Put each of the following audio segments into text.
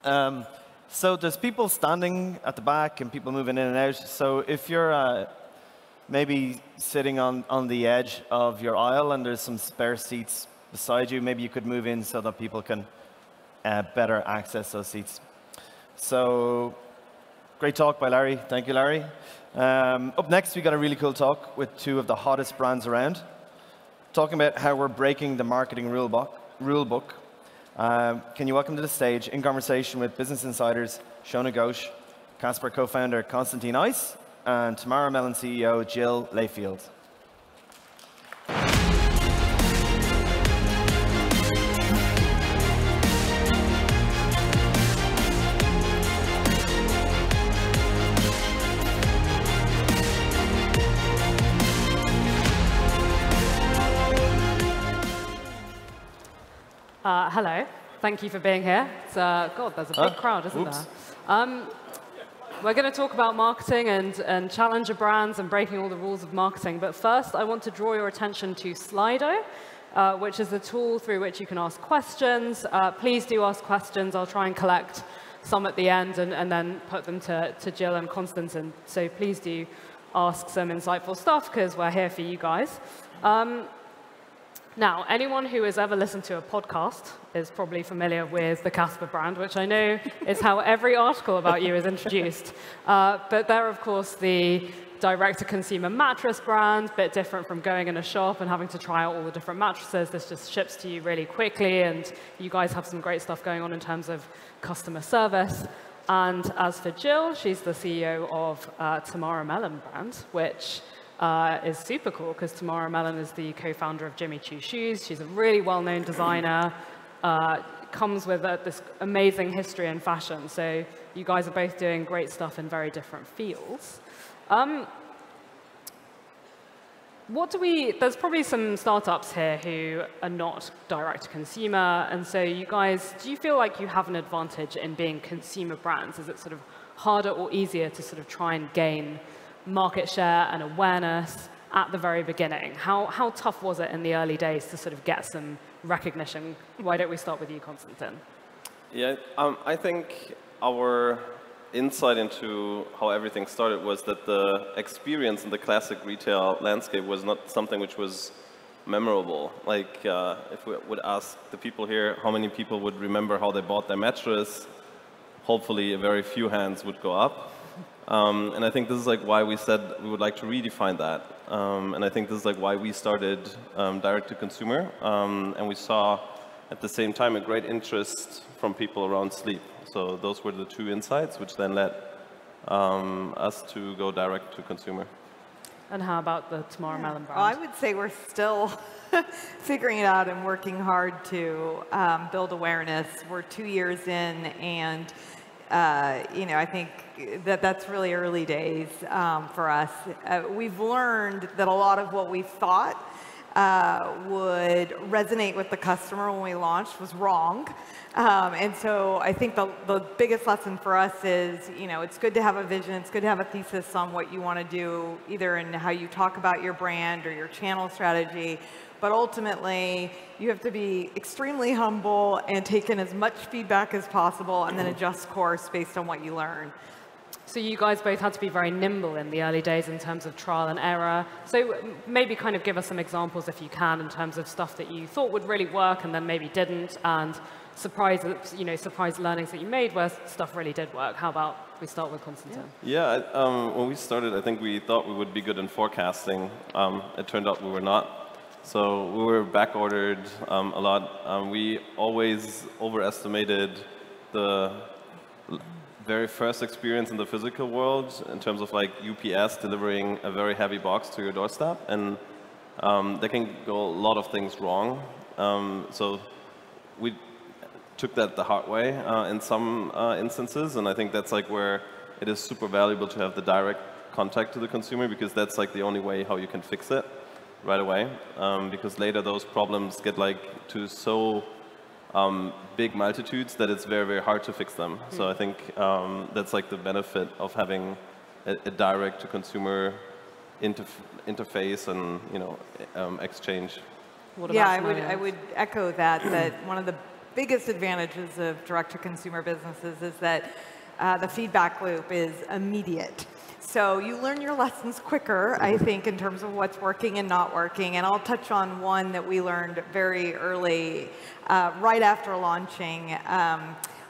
So there's people standing at the back and people moving in and out. So if you're maybe sitting on the edge of your aisle and there's some spare seats beside you, maybe you could move in so that people can better access those seats. So great talk by Larry. Thank you, Larry. Up next, we got a really cool talk with two of the hottest brands around, talking about how we're breaking the marketing rule book. Can you welcome to the stage, in conversation with Business Insider's Shona Ghosh, Casper co-founder Constantin and Tomorrow Melon CEO Jill Layfield. Hello. Thank you for being here. It's, God, there's a big crowd, isn't there? We're going to talk about marketing and challenger brands and breaking all the rules of marketing. But first, I want to draw your attention to Slido, which is the tool through which you can ask questions. Please do ask questions. I'll try and collect some at the end and then put them to Jill and Constantin. So please do ask some insightful stuff, because we're here for you guys. Now, anyone who has ever listened to a podcast is probably familiar with the Casper brand, which I know is how every article about you is introduced. But they're, of course, the direct-to-consumer mattress brand, a bit different from going in a shop and having to try out all the different mattresses. This just ships to you really quickly, and you guys have some great stuff going on in terms of customer service. And as for Jill, she's the CEO of Tomorrow Melon brand, which is super cool, because Tomorrow Melon is the co-founder of Jimmy Choo Shoes. She's a really well-known designer, comes with this amazing history in fashion. So you guys are both doing great stuff in very different fields. There's probably some startups here who are not direct-to-consumer. And so you guys, do you feel like you have an advantage in being consumer brands? Is it sort of harder or easier to sort of try and gain market share and awareness at the very beginning? How tough was it in the early days to sort of get some recognition? Why don't we start with you, Constantin? Yeah, I think our insight into how everything started was that the experience in the classic retail landscape was not something which was memorable. Like, if we would ask the people here how many people would remember how they bought their mattress, hopefully a very few hands would go up. And I think this is like why we said we would like to redefine that. And I think this is like why we started direct to consumer. And we saw at the same time a great interest from people around sleep. So those were the two insights, which then led us to go direct to consumer. And how about the Tomorrow Melon brand? Well, I would say we're still figuring it out and working hard to build awareness. We're 2 years in, and I think that's really early days for us. We've learned that a lot of what we thought would resonate with the customer when we launched was wrong. And so I think the biggest lesson for us is, it's good to have a vision. It's good to have a thesis on what you want to do, either in how you talk about your brand or your channel strategy. But ultimately, you have to be extremely humble and take in as much feedback as possible and then adjust course based on what you learn. So you guys both had to be very nimble in the early days in terms of trial and error. So maybe kind of give us some examples, if you can, in terms of stuff that you thought would really work and then maybe didn't, and surprise learnings that you made where stuff really did work. How about we start with Constantin? Yeah, when we started, I think we thought we would be good in forecasting. It turned out we were not. So we were back-ordered a lot. We always overestimated the very first experience in the physical world in terms of like UPS delivering a very heavy box to your doorstep, and there can go a lot of things wrong. So we took that the hard way in some instances, and I think that's like where it is super valuable to have the direct contact to the consumer, because that's like the only way how you can fix it right away, because later those problems get like to so big multitudes that it's very, very hard to fix them. So I think that's like the benefit of having a direct-to-consumer interface and exchange. Yeah, I would echo that one of the biggest advantages of direct-to-consumer businesses is that the feedback loop is immediate. So you learn your lessons quicker, I think, in terms of what's working and not working. And I'll touch on one that we learned very early, right after launching.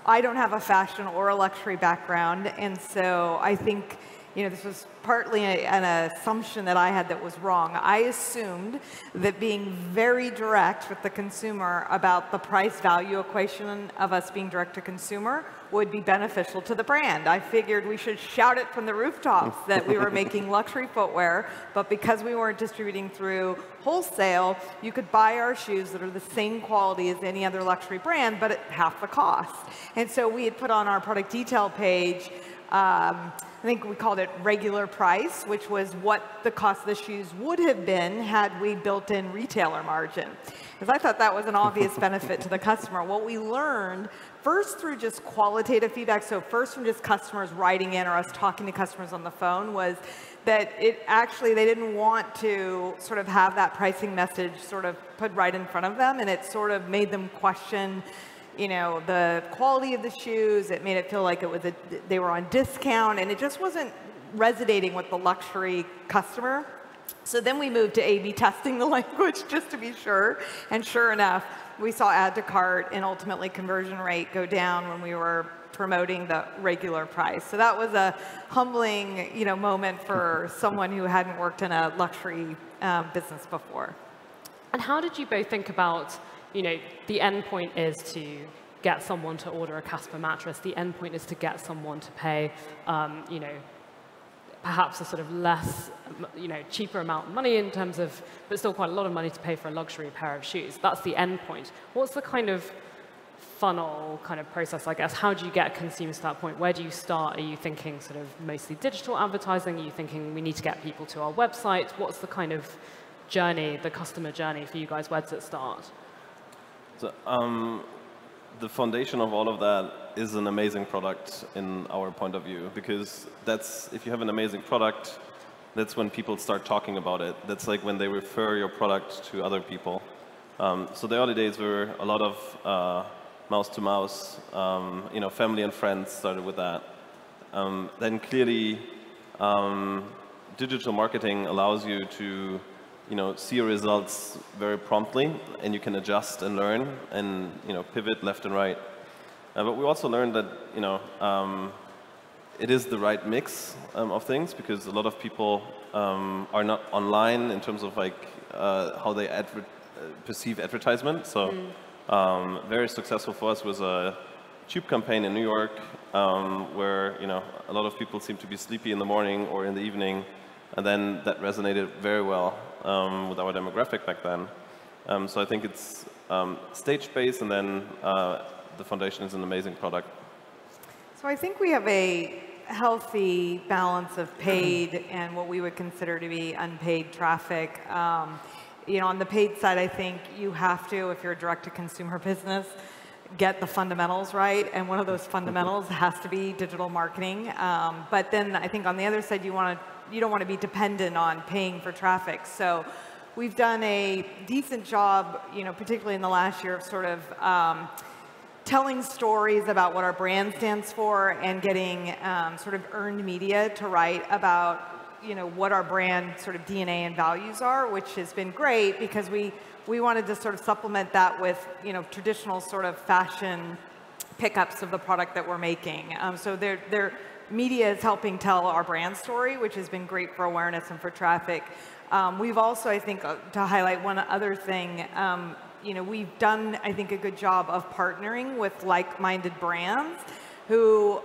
I don't have a fashion or a luxury background, and so I think this was partly an assumption that I had that was wrong. I assumed that being very direct with the consumer about the price-value equation of us being direct-to-consumer would be beneficial to the brand. I figured we should shout it from the rooftops that we were making luxury footwear, but because we weren't distributing through wholesale, you could buy our shoes that are the same quality as any other luxury brand, but at half the cost. And so we had put on our product detail page, I think we called it regular price, which was what the cost of the shoes would have been had we built in retailer margin. Because I thought that was an obvious benefit to the customer. What we learned, first through just qualitative feedback, so first from just customers writing in or us talking to customers on the phone, was that they didn't want to sort of have that pricing message sort of put right in front of them, and it sort of made them question the quality of the shoes. It made it feel like they were on discount, and it just wasn't resonating with the luxury customer. So then we moved to A/B testing the language just to be sure, and sure enough, we saw add to cart and ultimately conversion rate go down when we were promoting the regular price. So that was a humbling moment for someone who hadn't worked in a luxury business before. And how did you both think about the end point is to get someone to order a Casper mattress. The end point is to get someone to pay, perhaps a sort of less, cheaper amount of money in terms of, but still quite a lot of money to pay for a luxury pair of shoes. That's the end point. What's the kind of funnel kind of process, I guess? How do you get consumers to that point? Where do you start? Are you thinking sort of mostly digital advertising? Are you thinking we need to get people to our website? What's the kind of journey, the customer journey for you guys? Where does it start? So, the foundation of all of that is an amazing product in our point of view, because if you have an amazing product, that's when people start talking about it. That's like when they refer your product to other people. So the early days were a lot of mouse to mouse, family and friends started with that. Then clearly, digital marketing allows you to see your results very promptly, and you can adjust and learn and pivot left and right. But we also learned that it is the right mix of things, because a lot of people are not online in terms of how they perceive advertisement. So very successful for us was a tube campaign in New York, where a lot of people seem to be sleepy in the morning or in the evening, and then that resonated very well with our demographic back then. So I think it's stage-based, and then the foundation is an amazing product. So I think we have a healthy balance of paid and what we would consider to be unpaid traffic. On the paid side, I think you have to, if you're a direct-to-consumer business, get the fundamentals right, and one of those fundamentals has to be digital marketing. But then I think on the other side, you don't want to be dependent on paying for traffic. So we've done a decent job, particularly in the last year, of sort of telling stories about what our brand stands for and getting sort of earned media to write about what our brand sort of DNA and values are, which has been great because we wanted to sort of supplement that with traditional sort of fashion pickups of the product that we're making. So their media is helping tell our brand story, which has been great for awareness and for traffic. We've also, I think, to highlight one other thing, we've done, I think, a good job of partnering with like-minded brands who,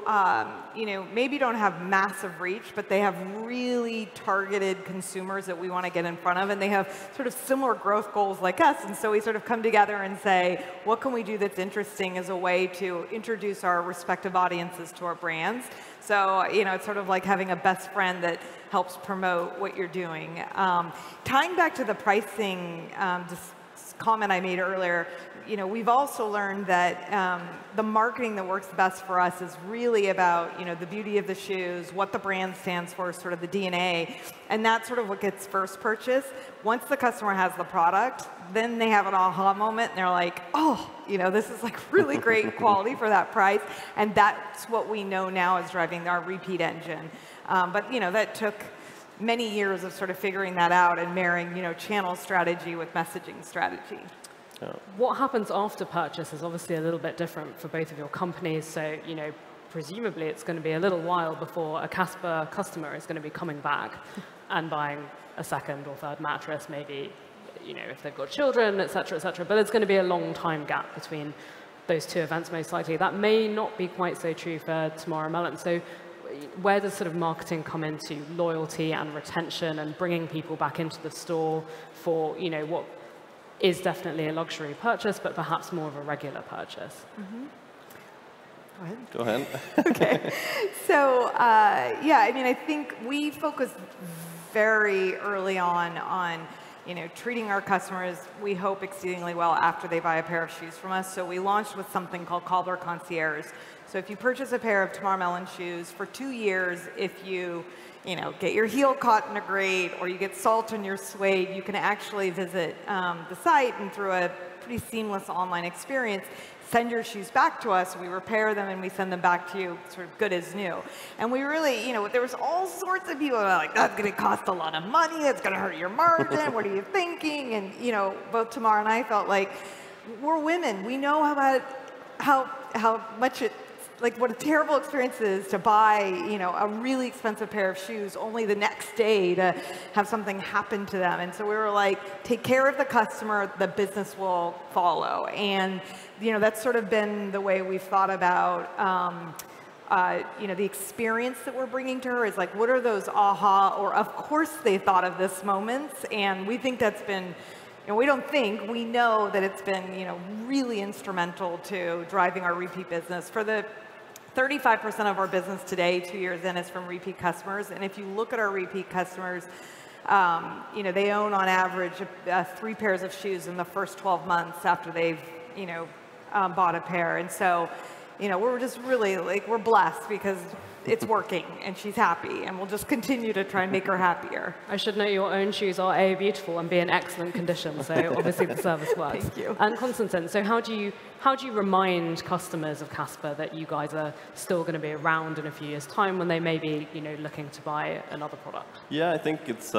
maybe don't have massive reach, but they have really targeted consumers that we want to get in front of, and they have sort of similar growth goals like us, and so we sort of come together and say, what can we do that's interesting as a way to introduce our respective audiences to our brands? So, it's sort of like having a best friend that helps promote what you're doing. Tying back to the pricing comment I made earlier, we've also learned that the marketing that works best for us is really about, the beauty of the shoes, what the brand stands for, sort of the DNA, and that's sort of what gets first purchased. Once the customer has the product, then they have an aha moment, and they're like, oh, this is like really great quality for that price, and that's what we know now is driving our repeat engine. But that took many years of sort of figuring that out and marrying, channel strategy with messaging strategy. Yeah. What happens after purchase is obviously a little bit different for both of your companies. So, presumably it's going to be a little while before a Casper customer is going to be coming back and buying a second or third mattress, maybe, if they've got children, et cetera, et cetera. But it's going to be a long time gap between those two events, most likely. That may not be quite so true for Tomorrow Melon. So where does sort of marketing come into loyalty and retention and bringing people back into the store for, what is definitely a luxury purchase, but perhaps more of a regular purchase? Mm-hmm. Go ahead. Okay. So, I think we focused very early on, treating our customers, we hope, exceedingly well after they buy a pair of shoes from us. So we launched with something called Cobbler Concierge. So if you purchase a pair of Tomorrow Melon shoes for 2 years, if you get your heel caught in a grate or you get salt in your suede, you can actually visit the site and through a pretty seamless online experience, send your shoes back to us, we repair them, and we send them back to you sort of good as new. And we really, there was all sorts of people that were like, that's going to cost a lot of money, it's going to hurt your margin, what are you thinking? And, both Tamar and I felt like, we're women, we know how much it, like what a terrible experience it is to buy, a really expensive pair of shoes only the next day to have something happen to them. And so we were like, take care of the customer, the business will follow. And, that's sort of been the way we've thought about, the experience that we're bringing to her is like, what are those aha, or of course they thought of this moments. And we think that's been, we don't think, we know that it's been, really instrumental to driving our repeat business. For the 35% of our business today, 2 years in, is from repeat customers. And if you look at our repeat customers, they own on average 3 pairs of shoes in the first 12 months after they've, bought a pair. And so, we're just really we're blessed because it's working and she's happy, and we'll just continue to try and make her happier. I should note your own shoes are A, beautiful, and B, in excellent condition, so obviously the service works. Thank you. And Constantin, so how do you remind customers of Casper that you guys are still going to be around in a few years' time when they may be, looking to buy another product? Yeah, I think it's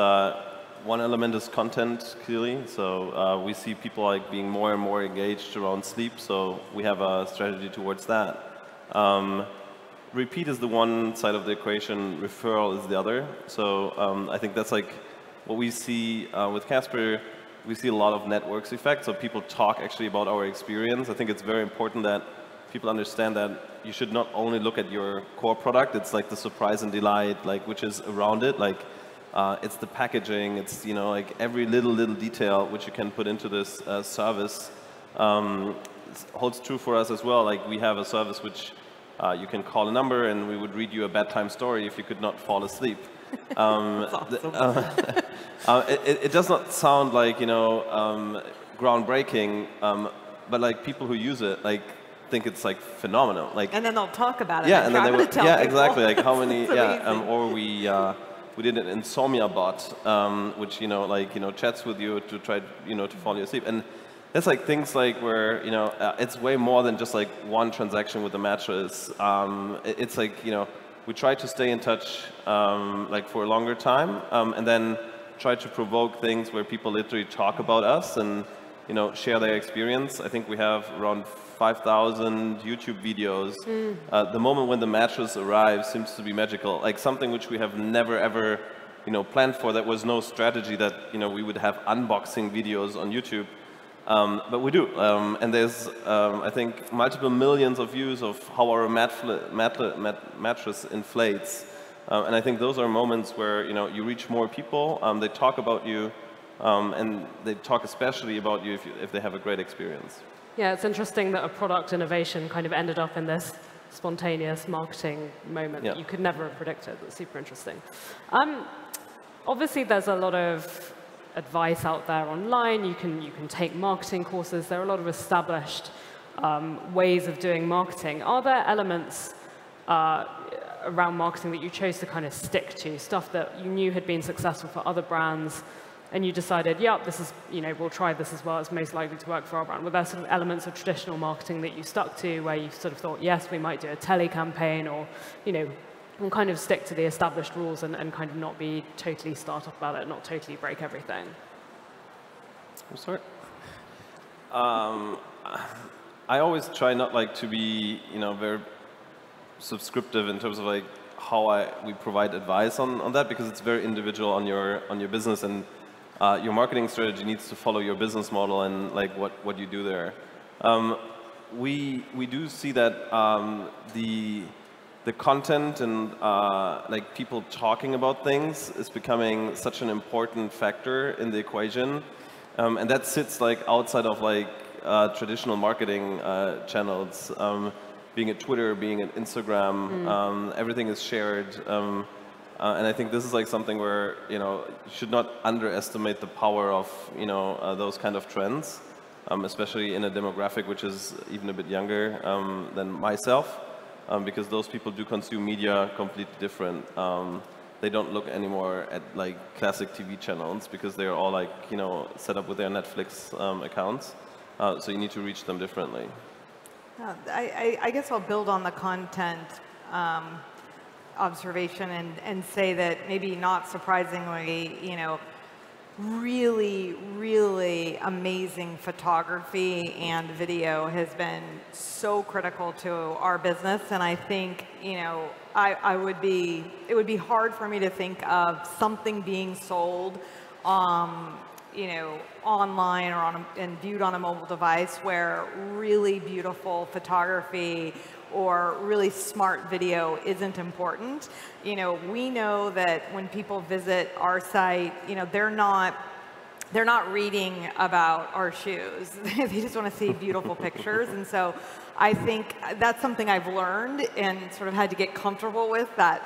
one element is content, clearly. So we see people being more and more engaged around sleep, so we have a strategy towards that. Repeat is the one side of the equation, referral is the other. So I think that's what we see with Casper. We see a lot of networks effect, so people talk actually about our experience. I think it's very important that people understand that you should not only look at your core product, it's like the surprise and delight, which is around it. It's the packaging, it's every little detail which you can put into this service. Holds true for us as well. We have a service which you can call a number and we would read you a bedtime story if you could not fall asleep. It does not sound groundbreaking, but people who use it think it's phenomenal. And then they'll talk about it. Yeah, and then they will. Yeah, people. exactly. How many? Or we did an insomnia bot, which chats with you to try to fall you asleep. And it's things where it's way more than just one transaction with the mattress. It's we try to stay in touch for a longer time, and then try to provoke things where people literally talk about us and share their experience. I think we have around 5,000 YouTube videos. The moment when the mattress arrives seems to be magical, something which we have never ever planned for. That was no strategy that we would have unboxing videos on YouTube. But we do, and there's, I think, multiple millions of views of how our mattress inflates. And I think those are moments where you reach more people, they talk about you, and they talk especially about you if they have a great experience. Yeah, it's interesting that a product innovation kind of ended up in this spontaneous marketing moment that you could never have predicted. That's super interesting. Obviously, there's a lot of advice out there online. You can take marketing courses. There are a lot of established ways of doing marketing. Are there elements around marketing that you chose to kind of stick to, stuff that you knew had been successful for other brands, and you decided, yeah, this is, we'll try this as well, it's most likely to work for our brand? Were there sort of elements of traditional marketing that you stuck to where you sort of thought, yes, we might do a tele campaign, or, we'll kind of stick to the established rules and kind of not be totally startup about it, not totally break everything? I'm sorry. I always try not to be, very subscriptive in terms of how we provide advice on that, because it's very individual on your business, and your marketing strategy needs to follow your business model and what you do there. We do see that the content and people talking about things is becoming such an important factor in the equation, and that sits outside of traditional marketing channels. Being it Twitter, being it Instagram, everything is shared. And I think this is something where you should not underestimate the power of those kind of trends, especially in a demographic which is even a bit younger than myself, because those people do consume media completely different. They don't look anymore at classic TV channels because they are all set up with their Netflix accounts. So you need to reach them differently. I guess I'll build on the content observation and say that maybe not surprisingly, really, really amazing photography and video has been so critical to our business. And I think, it would be hard for me to think of something being sold online or and viewed on a mobile device where really beautiful photography or really smart video isn't important. We know that when people visit our site, they're not reading about our shoes. They just want to see beautiful pictures. And so I think that's something I've learned and sort of had to get comfortable with, that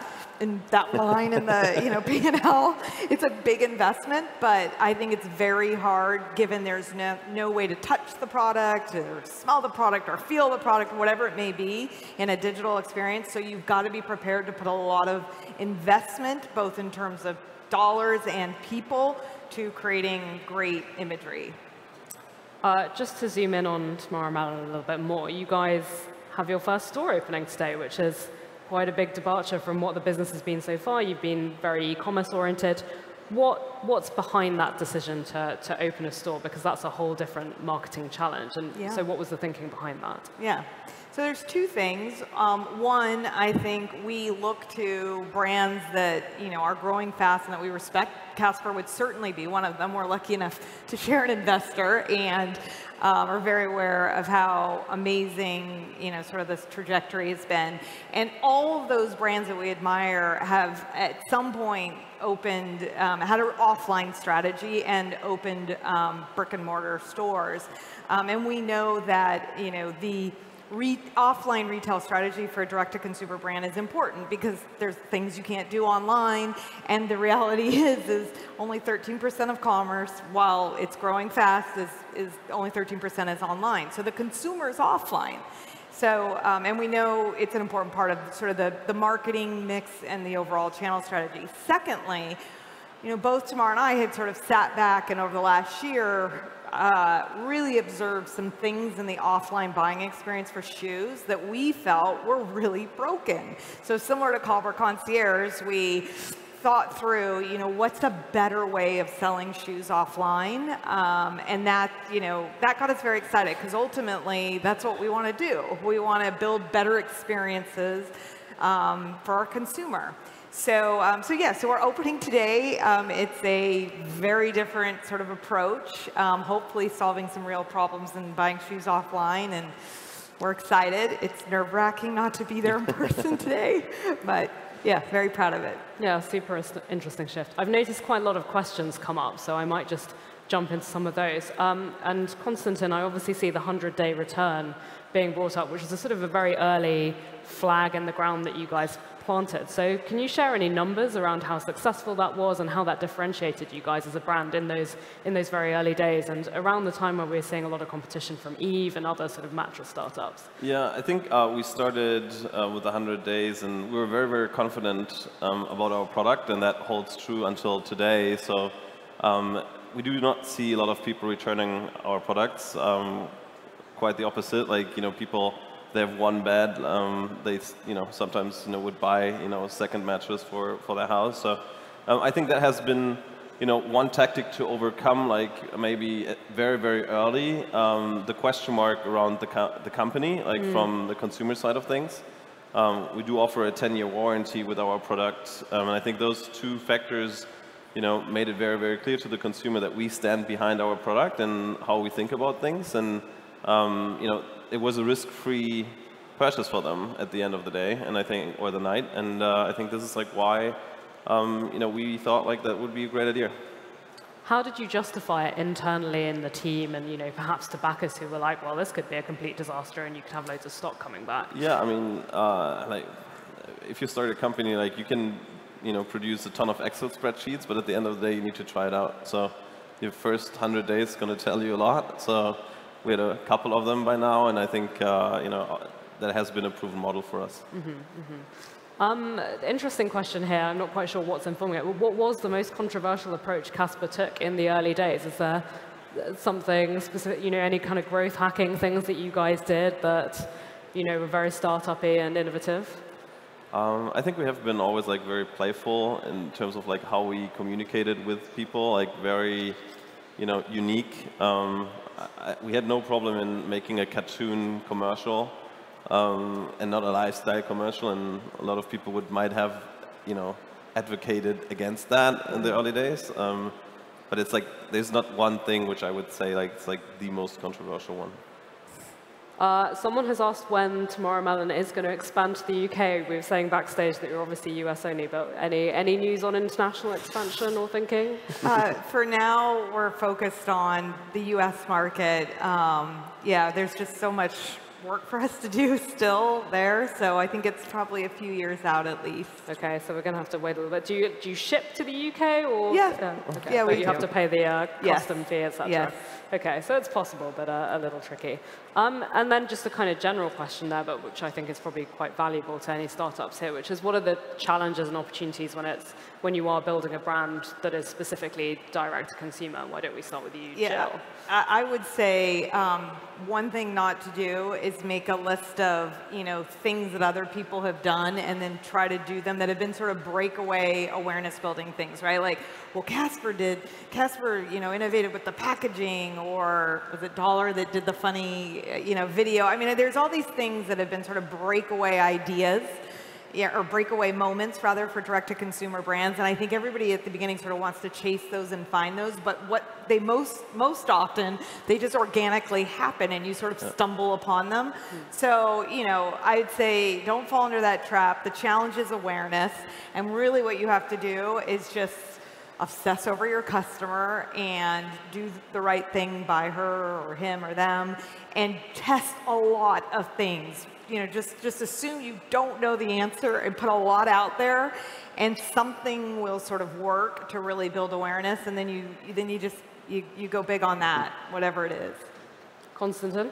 line in the P&L. It's a big investment, but I think it's very hard given there's no way to touch the product or smell the product or feel the product, whatever it may be in a digital experience. So you've got to be prepared to put a lot of investment, both in terms of dollars and people, to creating great imagery. Just to zoom in on Tomorrow Melon a little bit more, you guys have your first store opening today, which is quite a big departure from what the business has been so far. You've been very e-commerce oriented. What's behind that decision to open a store? Because that's a whole different marketing challenge. And so what was the thinking behind that? Yeah. So there's two things. One, I think we look to brands that are growing fast and that we respect. Casper would certainly be one of them. We're lucky enough to share an investor and are very aware of how amazing sort of this trajectory has been. And all of those brands that we admire have at some point opened, had an offline strategy and opened brick and mortar stores. And we know that the offline retail strategy for a direct-to-consumer brand is important because there's things you can't do online, and the reality is only 13% of commerce, while it's growing fast, is only 13% is online. So the consumer is offline. So, and we know it's an important part of sort of the marketing mix and the overall channel strategy. Secondly, both Tamar and I had sort of sat back and over the last year really observed some things in the offline buying experience for shoes that we felt were really broken. So similar to Casper Concierge, we thought through, what's a better way of selling shoes offline? And that, that got us very excited because ultimately that's what we want to do. We want to build better experiences for our consumer. So, so we're opening today. It's a very different sort of approach, hopefully solving some real problems in buying shoes offline, and we're excited. It's nerve-wracking not to be there in person today, but yeah, very proud of it. Yeah, super interesting shift. I've noticed quite a lot of questions come up, so I might just jump into some of those. And Constantin, I obviously see the 100-day return being brought up, which is a sort of a very early flag in the ground that you guys planted. So can you share any numbers around how successful that was and how that differentiated you guys as a brand in those very early days and around the time where we were seeing a lot of competition from Eve and other sort of mattress startups? Yeah, I think we started with 100 days, and we were very, very confident about our product, and that holds true until today. So we do not see a lot of people returning our products. Quite the opposite. Like, people, they have one bed, they sometimes would buy a second mattress for their house. So I think that has been one tactic to overcome, like maybe very, very early, the question mark around the company, like from the consumer side of things. We do offer a 10-year warranty with our product, and I think those two factors made it very, very clear to the consumer that we stand behind our product and how we think about things. And it was a risk-free purchase for them at the end of the day, and I think, or the night. And I think this is like why, we thought like that would be a great idea. How did you justify it internally in the team, and perhaps to backers who were like, well, this could be a complete disaster, and you could have loads of stock coming back? Yeah, I mean, like if you start a company, like you can, produce a ton of Excel spreadsheets, but at the end of the day, you need to try it out. So your first 100 days is going to tell you a lot. So we had a couple of them by now, and I think that has been a proven model for us. Interesting question here. I'm not quite sure what's informing it. What was the most controversial approach Casper took in the early days? Is there something specific, any kind of growth hacking things that you guys did that, were very startup-y and innovative? I think we have been always like very playful in terms of like how we communicated with people, like very, unique. We had no problem in making a cartoon commercial and not a lifestyle commercial, and a lot of people might have, advocated against that in the early days. But it's like there's not one thing which I would say like it's like the most controversial one. Someone has asked when Tomorrow Melon is going to expand to the UK. We were saying backstage that you're obviously US only, but any news on international expansion or thinking? For now, we're focused on the US market. Yeah, there's just so much work for us to do still there, so I think it's probably a few years out at least. Okay, so we're going to have to wait a little bit. Do you ship to the UK or? Yeah, okay. Yeah, but you have to pay the custom fee, etc. Yes. Okay, so it's possible, but a little tricky. And then just a kind of general question there, but which I think is probably quite valuable to any startups here, which is what are the challenges and opportunities when you are building a brand that is specifically direct to consumer? Why don't we start with you, Jill? I would say one thing not to do is make a list of things that other people have done and then try to do them that have been sort of breakaway awareness building things, right? Like, well, Casper innovated with the packaging, or was it Dollar that did the funny video? I mean, there's all these things that have been sort of breakaway ideas. Yeah, or breakaway moments, rather, for direct-to-consumer brands. And I think everybody at the beginning sort of wants to chase those and find those. But what they most often, they just organically happen, and you sort of stumble upon them. So, I'd say don't fall into that trap. The challenge is awareness. And really what you have to do is just obsess over your customer and do the right thing by her or him or them, and test a lot of things. Just assume you don't know the answer and put a lot out there, and something will sort of work to really build awareness, and then you go big on that, whatever it is. Constantin?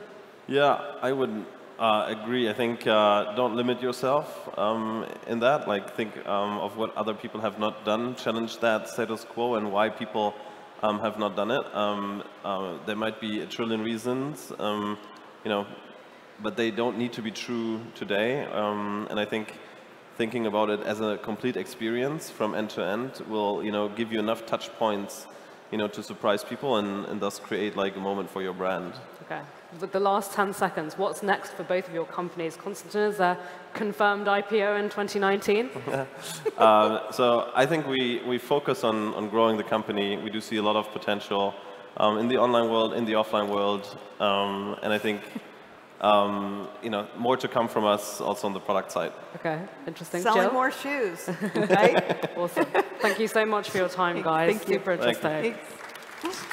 Yeah, I would agree. I think don't limit yourself in that. Like, think of what other people have not done. Challenge that status quo and why people have not done it. There might be a trillion reasons, but they don't need to be true today. And I think thinking about it as a complete experience from end to end will, give you enough touch points, to surprise people and thus create like a moment for your brand. Okay. With the last 10 seconds, what's next for both of your companies? Constantin, is there confirmed IPO in 2019? So I think we focus on growing the company. We do see a lot of potential in the online world, in the offline world, and I think more to come from us also on the product side. Okay, interesting. Selling Jill? more shoes, right? Awesome. Thank you so much for your time, guys. Thank you. Super interesting. Thanks.